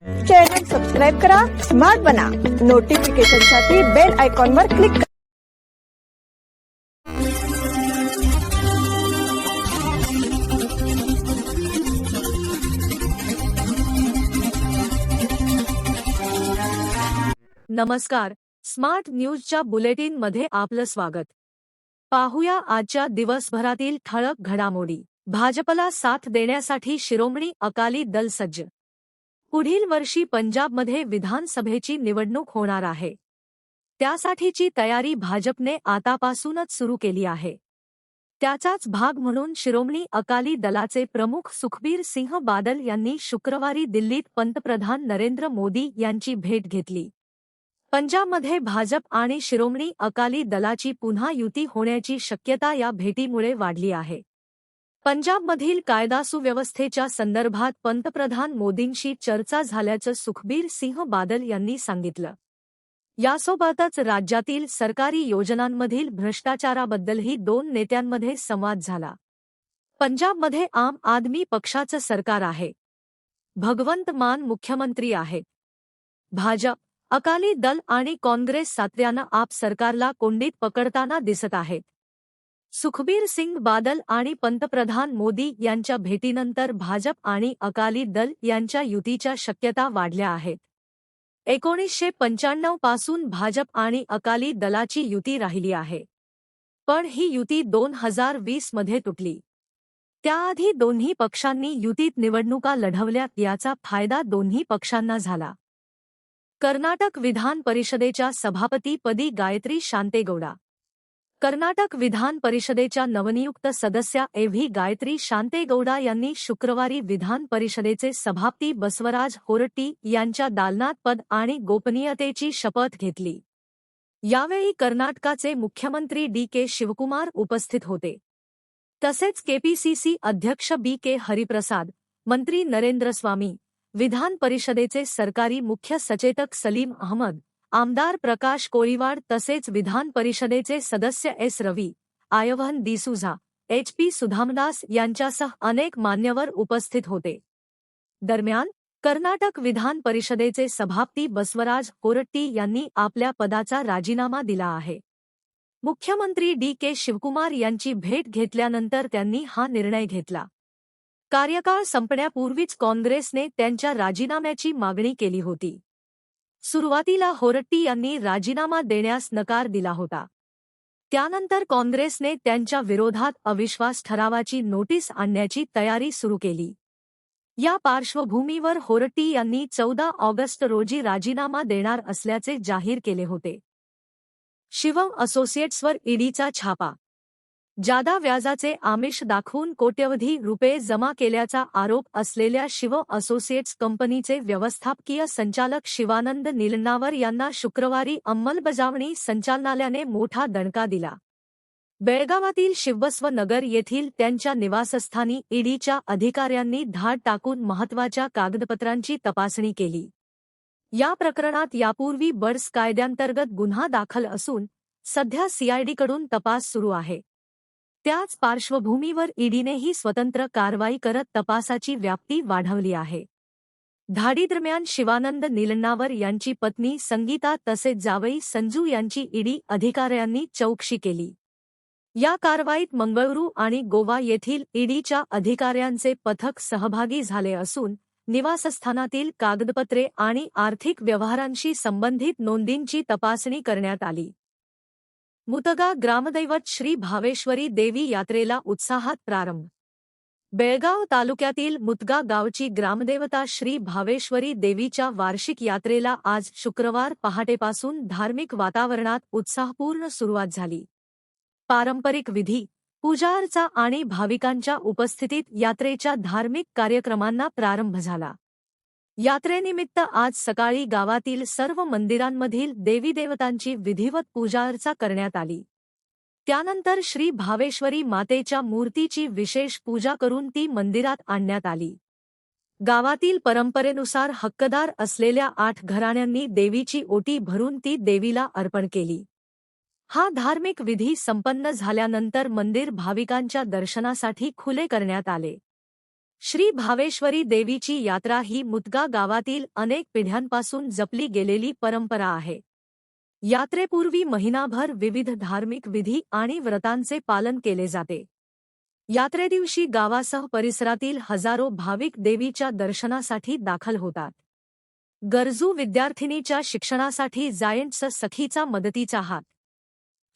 Channel subscribe करा, smart बना, नोटिफिकेशनसाठी bell आयकॉनवर क्लिक करा. नमस्कार, स्मार्ट न्यूजच्या बुलेटिन मध्ये आपलं स्वागत. पाहूया आजच्या दिवसभरातील ठळक घडामोडी. भाजपला साथ देण्यासाठी शिरोमणी अकाली दल सज्ज. पुढील वर्षी पंजाबमध्ये विधानसभेची निवडणूक होणार आहे. त्यासाठीची तयारी भाजपने आतापासूनच सुरू केली आहे. त्याचाच भाग म्हणून शिरोमणी अकाली दलाचे प्रमुख सुखबीर सिंह बादल यांनी शुक्रवारी दिल्लीत पंतप्रधान नरेंद्र मोदी यांची भेट घेतली. पंजाबमध्ये भाजप आणि शिरोमणी अकाली दलाची पुन्हा युती होण्याची शक्यता या भेटीमुळे वाढली आहे. पंजाबमधील कायदा सुव्यवस्थेच्या संदर्भात पंतप्रधान मोदींशी चर्चा झाल्याचं सुखबीर सिंह बादल यांनी सांगितलं. यासोबतच राज्यातील सरकारी योजनांमधील भ्रष्टाचाराबद्दलही दोन नेत्यांमध्ये संवाद झाला. पंजाबमध्ये आम आदमी पक्षाचं सरकार आहे. भगवंत मान मुख्यमंत्री आहेत. भाजप, अकाली दल आणि काँग्रेस सातत्यानं आप सरकारला कोंडीत पकडताना दिसत आहेत. सुखबीर सिंग बादल आणि पंतप्रधान मोदी यांच्या भेटीनंतर भाजप आणि अकाली दल यांच्या युतीच्या शक्यता वाढल्या आहेत. 1995 पासून भाजप आणि अकाली दलाची युती राहिली आहे. पण ही युती 2020 मध्ये तुटली. त्याआधी दोन्ही पक्षांनी युतीत निवडणुका लढवल्या. याचा फायदा दोन्ही पक्षांना झाला. कर्नाटक विधान परिषदेच्या सभापतीपदी गायत्री शांतेगौडा. कर्नाटक विधान परिषदेच्या नवनियुक्त सदस्या एव्ही गायत्री शांतेगौडा यांनी शुक्रवारी विधान परिषदेचे सभापती बसवराज होरट्टी यांच्या दालनात पद आणि गोपनीयतेची शपथ घेतली. यावेळी कर्नाटकाचे मुख्यमंत्री डी.के. शिवकुमार उपस्थित होते. तसेच केपीसीसी अध्यक्ष बी.के. हरिप्रसाद, मंत्री नरेंद्र स्वामी, विधान परिषदेचे सरकारी मुख्य सचेतक सलीम अहमद, आमदार प्रकाश कोळीवाड तसेच विधान परिषदेचे सदस्य एस. रवी, आयव्हन डिसूझा, एच.पी. सुधामदास यांच्यासह अनेक मान्यवर उपस्थित होते. दरम्यान, कर्नाटक विधान परिषदेचे सभापती बसवराज होरट्टी यांनी आपल्या पदाचा राजीनामा दिला आहे. मुख्यमंत्री डी.के. शिवकुमार यांची भेट घेतल्यानंतर त्यांनी हा निर्णय घेतला. कार्यकाळ संपण्यापूर्वीच काँग्रेसने त्यांच्या राजीनाम्याची मागणी केली होती. सुरुवातीला होरट्टी यांनी राजीनामा देण्यास नकार दिला होता. त्यानंतर काँग्रेसने त्यांच्या विरोधात अविश्वास ठरावाची नोटीस आणण्याची तयारी सुरू केली. या पार्श्वभूमीवर होरट्टी यांनी 14 ऑगस्ट रोजी राजीनामा देणार असल्याचे जाहीर केले होते. शिवम असोसिएट्सवर ईडीचा छापा. जादा व्याजाचे आमिष दाखवून कोट्यवधी रुपये जमा केल्याचा आरोप असलेल्या शिवम असोसिएट्स कंपनीचे व्यवस्थापकीय संचालक शिवानंद नीलनावर यांना शुक्रवारी अंमलबजावणी संचालनालयाने मोठा दणका दिला. बेळगावातील शिवबसव नगर येथील त्यांच्या निवासस्थानी ईडीच्या अधिकाऱ्यांनी धाड टाकून महत्त्वाच्या कागदपत्रांची तपासणी केली. या प्रकरणात यापूर्वी बर्ड्स कायद्यांतर्गत गुन्हा दाखल असून सध्या सीआयडीकडून तपास सुरू आहे. त्याच पार्श्वभूमीवर ईडीनेही स्वतंत्र कारवाई करत तपासाची व्याप्ती वाढवली आहे. धाडीदरम्यान शिवानंद नीलनावर यांची पत्नी संगीता तसेच जावई संजू यांची ईडी अधिकाऱ्यांनी चौकशी केली. या कारवाईत मंगळुरू आणि गोवा येथील ईडीच्या अधिकाऱ्यांचे पथक सहभागी झाले असून निवासस्थानातील कागदपत्रे आणि आर्थिक व्यवहारांशी संबंधित नोंदींची तपासणी करण्यात आली. मुतगा ग्रामदैवत श्री भावेश्वरी देवी यात्रेला उत्साहात प्रारंभ. बेळगाव तालुक्यातील मुतगा गावची ग्रामदेवता श्री भावेश्वरी देवीच्या वार्षिक यात्रेला आज शुक्रवार पहाटेपासून धार्मिक वातावरणात उत्साहपूर्ण सुरुवात झाली. पारंपरिक विधी, पूजाअर्चा आणि भाविकांच्या उपस्थितीत यात्रेच्या धार्मिक कार्यक्रमांना प्रारंभ झाला. यात्रेनिमित्त आज सकाळी गावातील सर्व मंदिरांमधील देवीदेवतांची विधिवत पूजाअर्चा करण्यात आली. त्यानंतर श्री भावेश्वरी मातेच्या मूर्तीची विशेष पूजा करून ती मंदिरात आणण्यात आली. गावातील परंपरेनुसार हक्कदार असलेल्या 8 घराण्यांनी देवीची ओटी भरून ती देवीला अर्पण केली. हा धार्मिक विधी संपन्न झाल्यानंतर मंदिर भाविकांच्या दर्शनासाठी खुले करण्यात आले. श्री भावेश्वरी देवीची यात्रा ही मुदगा गावातील अनेक पिढ्यांपासून जपली गेलेली परंपरा आहे. यात्रेपूर्वी महिनाभर विविध धार्मिक विधी आणि व्रतांचे पालन केले जाते. यात्रेदिवशी गावासह परिसरातील हजारो भाविक देवीच्या दर्शनासाठी दाखल होतात. गरजू विद्यार्थिनीच्या शिक्षणासाठी जायंट्स सखीचा मदतीचा हात.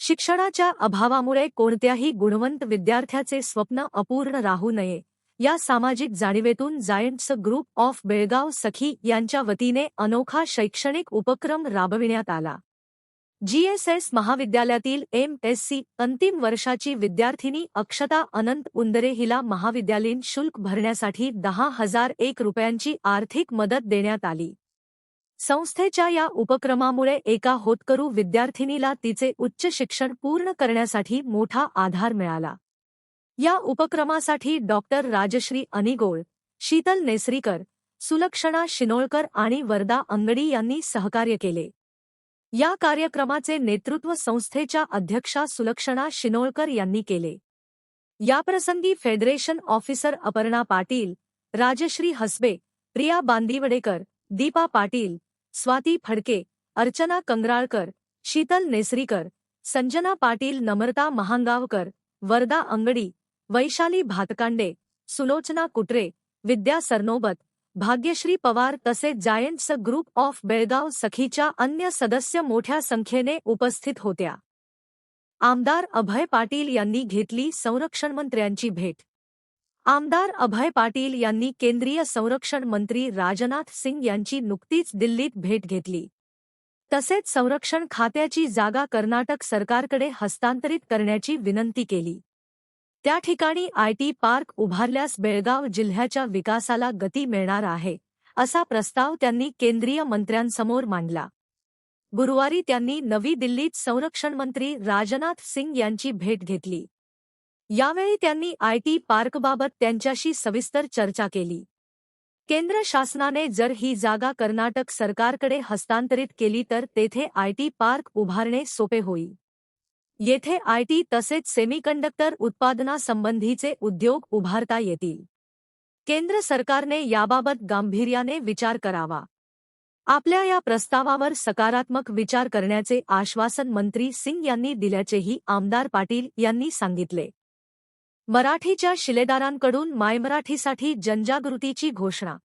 शिक्षणाच्या अभावामुळे कोणत्याही गुणवंत विद्यार्थ्याचे स्वप्न अपूर्ण राहू नये या सामाजिक जाणीवेतून जायंट्स ग्रुप ऑफ बेळगाव सखी यांच्या वतीने अनोखा शैक्षणिक उपक्रम राबविण्यात आला. GSS महाविद्यालयातील MSc अंतिम वर्षाची विद्यार्थिनी अक्षता अनंत उंदरे हिला महाविद्यालयीन शुल्क भरण्यासाठी 10,001 रुपयांची आर्थिक मदत देण्यात आली. संस्थेच्या या उपक्रमामुळे एका होतकरू विद्यार्थिनीला तिचे उच्च शिक्षण पूर्ण करण्यासाठी मोठा आधार मिळाला. या उपक्रमासाठी डॉक्टर राजश्री अनिगोळ, शीतल नेसरीकर, सुलक्षणा शिनोळकर आणि वरदा अंगडी यांनी सहकार्य केले. या कार्यक्रमाचे नेतृत्व संस्थेच्या अध्यक्षा सुलक्षणा शिनोळकर यांनी केले. याप्रसंगी फेडरेशन ऑफिसर अपर्णा पाटील, राजश्री हसबे, प्रिया बांदिवडेकर, दीपा पाटील, स्वाती फडके, अर्चना कंगराळकर, शीतल नेसरीकर, संजना पाटील, नम्रता महांगावकर, वरदा अंगडी, वैशाली भातकांडे, सुलोचना कुटरे, विद्या सरनोबत, भाग्यश्री पवार तसेच जायंट्स ग्रुप ऑफ बेळगाव सखीच्या अन्य सदस्य मोठ्या संख्येने उपस्थित होत्या. आमदार अभय पाटील यांनी घेतली संरक्षण मंत्र्यांची भेट. आमदार अभय पाटील यांनी केंद्रीय संरक्षण मंत्री राजनाथ सिंग यांची नुकतीच दिल्लीत भेट घेतली. तसेच संरक्षण खात्याची जागा कर्नाटक सरकारकडे हस्तांतरित करण्याची विनंती केली. त्या ठिकाणी IT पार्क उभारल्यास बेळगाव जिल्ह्याच्या विकासाला गती मिळणार आहे, असा प्रस्ताव त्यांनी केंद्रीय मंत्र्यांसमोर मांडला. गुरुवारी त्यांनी नवी दिल्लीत संरक्षण मंत्री राजनाथ सिंग यांची भेट घेतली. यावेळी त्यांनी IT पार्कबाबत त्यांच्याशी सविस्तर चर्चा केली. केंद्र शासनाने जर ही जागा कर्नाटक सरकारकडे हस्तांतरित केली तर तेथे IT पार्क उभारणे सोपे होईल. येथे IT तसेच सेमीकंडक्टर उत्पादनासंबंधीचे उद्योग उभारता येतील. केंद्र सरकारने याबाबत गांभीर्याने विचार करावा. आपल्या या प्रस्तावावर सकारात्मक विचार करण्याचे आश्वासन मंत्री सिंग यांनी दिल्याचेही आमदार पाटील यांनी सांगितले. मराठीच्या शिलेदारांकडून मायमराठीसाठी जनजागृतीची घोषणा.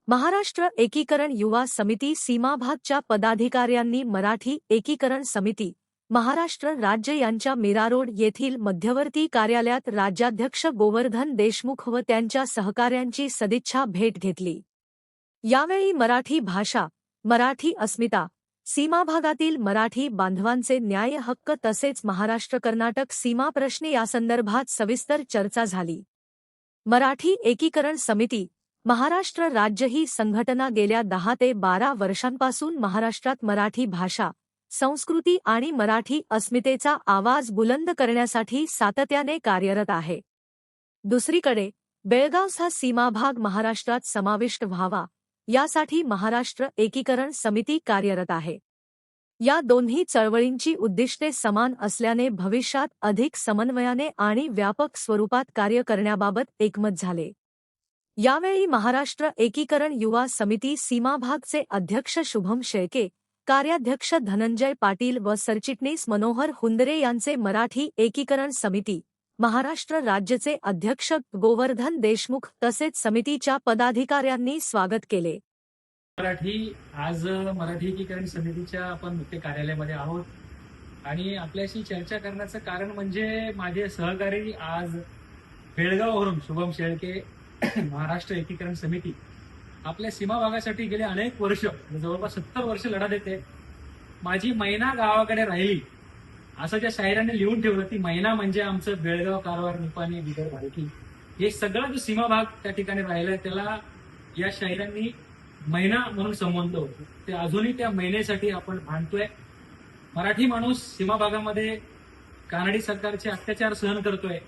महाराष्ट्र एकीकरण युवा समिती सीमाभागच्या पदाधिकाऱ्यांनी मराठी एकीकरण समिती, महाराष्ट्र राज्य यांच्या मीरा रोड येथील मध्यवर्ती कार्यालयात राज्याध्यक्ष गोवर्धन देशमुख व त्यांच्या सहकाऱ्यांची सदिच्छा भेट घेतली. यावेळी मराठी भाषा, मराठी अस्मिता, सीमाभागातील मराठी बांधवांचे न्याय हक्क तसेच महाराष्ट्र कर्नाटक सीमा प्रश्न यासंदर्भात सविस्तर चर्चा झाली. मराठी एकीकरण समिती, महाराष्ट्र राज्य ही संघटना गेल्या 10 ते 12 वर्षांपासून महाराष्ट्रात मराठी भाषा, संस्कृती आणि मराठी अस्मितेचा आवाज बुलंद करण्यासाठी सातत्याने कार्यरत आहे. दुसरीकडे बेळगावचा सीमाभाग महाराष्ट्रात समाविष्ट व्हावा यासाठी महाराष्ट्र एकीकरण समिती कार्यरत आहे. या दोन्ही चळवळींची उद्दिष्टे समान असल्याने भविष्यात अधिक समन्वयाने आणि व्यापक स्वरूपात कार्य करण्याबाबत एकमत झाले. यावेळी महाराष्ट्र एकीकरण युवा समिती सीमाभागचे अध्यक्ष शुभम शेळके, कार्याध्यक्ष धनंजय पाटील व सरचिटणीस मनोहर हुंदरे यांचे मराठी एकीकरण समिती, महाराष्ट्र राज्याचे अध्यक्ष गोवर्धन देशमुख तसेच समितीच्या पदाधिकाऱ्यांनी स्वागत केले. आज मराठी एकीकरण समितीच्या आपण मुख्य कार्यालयामध्ये आहोत आणि आपल्याशी चर्चा करण्याचं कारण म्हणजे माझे सहकारी आज बेळगाववरून शुभम शेळके, महाराष्ट्र एकीकरण समिती आपल्या सीमा भागासाठी गेले अनेक वर्ष, जवळपास 70 वर्ष लढा देते. माझी मैना गावाकडे राहिली असं ज्या शाहिरांनी लिहून ठेवलं, ती मैना म्हणजे आमचं बेळगाव, कारवार, निपाणी, बिदर, भाडकी हे सगळं जो सीमा भाग त्या ठिकाणी राहिलाय त्याला या शाहिरांनी मैना म्हणून संबोधलं होतं. ते अजूनही त्या मैनेसाठी आपण भांडतोय. मराठी माणूस सीमा भागामध्ये कानडी सरकारचे अत्याचार सहन करतोय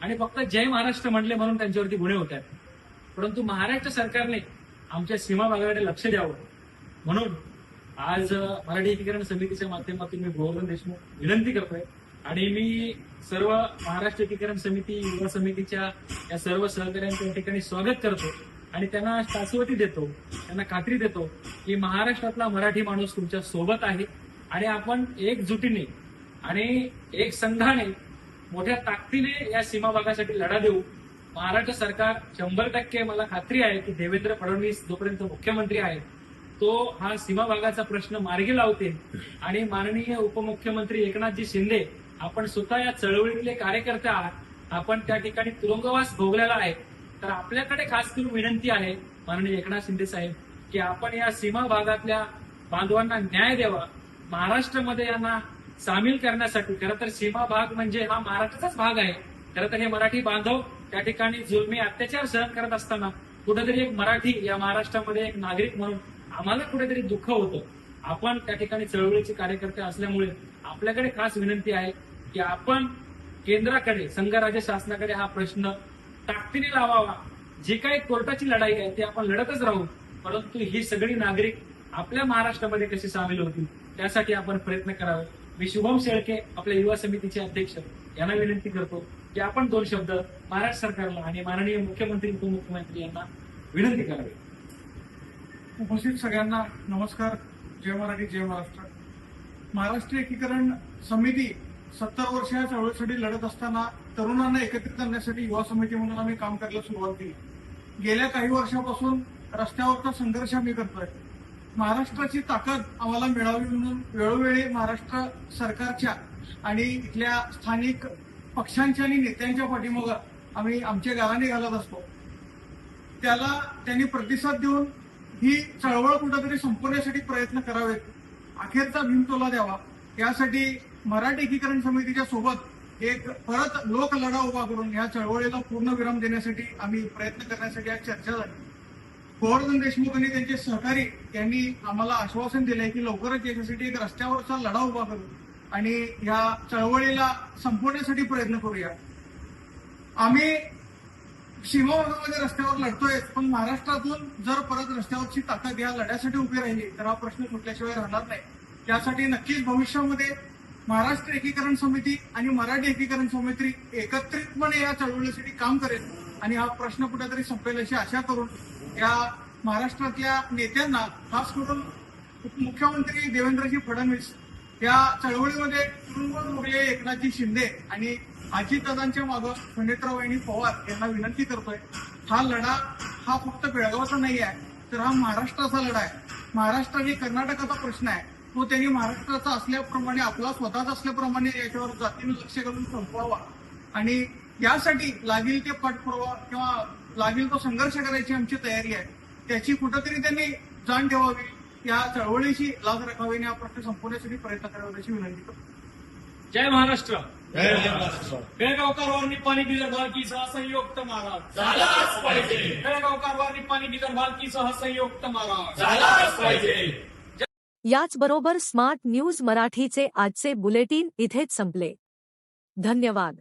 आणि फक्त जय महाराष्ट्र म्हटले म्हणून त्यांच्यावरती गुन्हे होत आहेत. परंतु महाराष्ट्र सरकारने आमच्या सीमा भागाकडे लक्ष द्यावं म्हणून आज मराठी एकीकरण समितीच्या माध्यमातून मी गोवर्धन देशमुख विनंती करतोय आणि मी सर्व महाराष्ट्र एकीकरण समिती, युवा समितीच्या या सर्व सहकाऱ्यांचं या ठिकाणी स्वागत करतो आणि त्यांना शाश्वती देतो, त्यांना खात्री देतो की महाराष्ट्रातला मराठी माणूस तुमच्या सोबत आहे आणि आपण एकजुटीने आणि एक संघाने मोठ्या ताकदीने या सीमा भागासाठी लढा देऊ. महाराष्ट्र सरकार 100% मला खात्री आहे की देवेंद्र फडणवीस जोपर्यंत मुख्यमंत्री आहेत तो हा सीमा भागाचा प्रश्न मार्गी लावतील आणि माननीय उपमुख्यमंत्री एकनाथजी शिंदे आपण स्वतः या चळवळीतले कार्यकर्ते आहात, आपण त्या ठिकाणी तुरुंगवास भोगलेला आहे, तर आपल्याकडे खास करून विनंती आहे माननीय एकनाथ शिंदे साहेब की आपण या सीमा भागातल्या बांधवांना न्याय द्यावा. महाराष्ट्रामध्ये यांना सामील करण्यासाठी खरं तर सीमा भाग म्हणजे हा महाराष्ट्राचाच भाग आहे. खरं तर हे मराठी बांधव त्या ठिकाणी जुलमी अत्याचार सहन करत असताना कुठेतरी एक मराठी या महाराष्ट्रामध्ये एक नागरिक म्हणून आम्हाला कुठेतरी दुःख होतं. आपण त्या ठिकाणी चळवळीचे कार्यकर्ते असल्यामुळे आपल्याकडे खास विनंती आहे की आपण केंद्राकडे, संघराज्य शासनाकडे हा प्रश्न ताकदीने लावावा. जी काही कोर्टाची लढाई आहे ती आपण लढतच राहू, परंतु ही सगळी नागरिक आपल्या महाराष्ट्रामध्ये कशी सामील होतील त्यासाठी आपण प्रयत्न करावे. मी शुभम शेळके, आपल्या युवा समितीचे अध्यक्ष, यांना विनंती करतो की आपण 2 शब्द महाराष्ट्र सरकारला आणि माननीय मुख्यमंत्री, उपमुख्यमंत्री यांना विनंती करावी. उपस्थित सगळ्यांना नमस्कार. जय मराठी, जय महाराष्ट्र. महाराष्ट्र एकीकरण समिती 70 वर्षाच्या चळवळीसाठी लढत असताना तरुणांना एकत्रित करण्यासाठी युवा समिती म्हणून आम्ही काम करायला सुरुवात केली. गेल्या काही वर्षापासून रस्त्यावरचा संघर्ष आम्ही करतोय. महाराष्ट्राची ताकद आम्हाला मिळावी म्हणून वेळोवेळी महाराष्ट्र सरकारच्या आणि इथल्या स्थानिक पक्षांच्या आणि नेत्यांच्या पाठीमागं आम्ही आमच्या गालाने घालत असतो. त्याला त्यांनी प्रतिसाद देऊन ही चळवळ कुठेतरी संपवण्यासाठी प्रयत्न करावेत, अखेरचा भीमतोला द्यावा, यासाठी मराठी एकीकरण समितीच्या सोबत एक परत लोक लढा उभा करून या चळवळीला पूर्ण विराम देण्यासाठी आम्ही प्रयत्न करण्यासाठी आज चर्चा झाली. गोवर्धन देशमुख आणि त्यांचे सहकारी यांनी आम्हाला आश्वासन दिलंय की लवकरच याच्यासाठी एक रस्त्यावरचा लढा उभा करू आणि या चळवळीला संपवण्यासाठी प्रयत्न करूया. आम्ही सीमा भागामध्ये रस्त्यावर लढतोय, पण महाराष्ट्रातून जर परत रस्त्यावरची ताकद या लढ्यासाठी उभी राहिली तर हा प्रश्न सुटल्याशिवाय राहणार नाही. त्यासाठी नक्कीच भविष्यामध्ये महाराष्ट्र एकीकरण समिती आणि मराठी एकीकरण समिती एकत्रितपणे या चळवळीसाठी काम करेल आणि हा प्रश्न कुठेतरी संपेल अशी आशा करून या महाराष्ट्रातल्या नेत्यांना, खास करून मुख्यमंत्री देवेंद्रजी फडणवीस, या चळवळीमध्ये तुरुंगात उरले एकनाथजी शिंदे आणि अजितदादांच्या मागं पंडितराव पवार यांना विनंती करतोय, हा लढा हा फक्त बेळगावचा नाही आहे, तर हा महाराष्ट्राचा लढा आहे. महाराष्ट्र आणि कर्नाटकाचा प्रश्न आहे, तो त्यांनी महाराष्ट्राचा असल्याप्रमाणे, आपला स्वतःचा असल्याप्रमाणे याच्यावर जातीनं लक्ष घालून संपवावा आणि यासाठी लागेल ते पाठपुरावा किंवा लागेल तो संघर्ष करायची आमची तयारी आहे. त्याची कुठंतरी त्यांनी जाण ठेवावी, या चळवळीची लाज राखावी आणि हा प्रश्न संपवण्यासाठी प्रयत्न करावे अशी विनंती करतो. जय महाराष्ट्र. बेळगावकर वारणी पाणी विदर्भाल की सह संयुक्त महाराज झालाच पाहिजे. बेळगावकर वारणी पाणी विदर्भाल की सह संयुक्त महाराज झालाच पाहिजे. याचबरोबर स्मार्ट न्यूज मराठीचे आजचे बुलेटिन इथेच संपले. धन्यवाद.